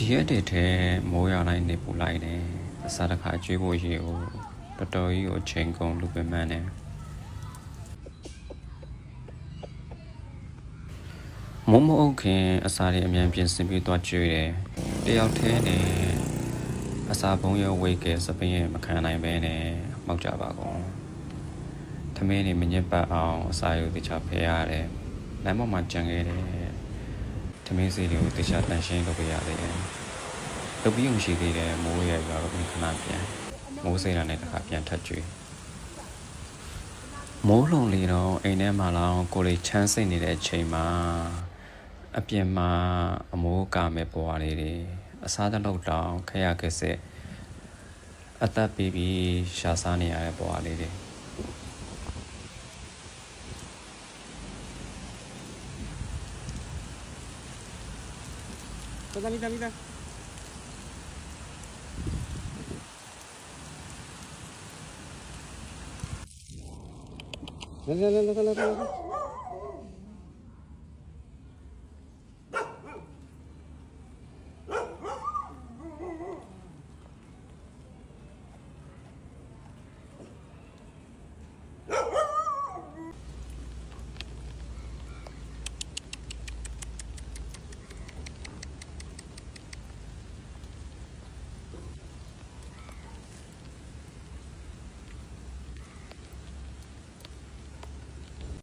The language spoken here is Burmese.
ဒီရက်တွေထဲမိုးရွာလိုက်နေပူလိုက်တယ်အစားတစ်ခါကျွေးဖို့ရေကိုတော်တော်ကြီးကိုချိန်ကုန်လူပင်မှန်းတယ်မုံမအုပ်ခင်အစာတွေအမြန်ပြင်ဆင်ပြီးသွားကျွေးတယ်တယောက်တည်းနဲ့အစာဘုံရဝိတ်ကစပင်းရဲ့မခံနိုင်ပဲနဲ့မောက်ကြပါကုန်သမင်းတွေမညစ်ပတ်အောင်အစာရုပ်တခြားဖယ်ရတယ်လမ်းပေါ်မှာကြံခဲ့တယ်သမင်းစီတွေကိုတခြားတန်ရှင်းလုပ်ပြရတယ်လုပ်ပြီးုံရှိသေးတယ်မိုးရရွာတော့ခဏပြန်မိုးစိတ်ရတဲ့တခါပြန်ထပ်ကျွေးမိုးလုံလေတော့အိမ်ထဲမှာလောင်ကိုလေးချမ်းစိတ်နေတဲ့အချိန်မှာအပြင်မှာအမိုးကာမဲ့ပွားလေးတွေအစားတလုပ်တောင်ခရခက်စစ်အသက်ပြီးရှာစားနေရတဲ့ပွားလေးတွေMira, mira. Dale.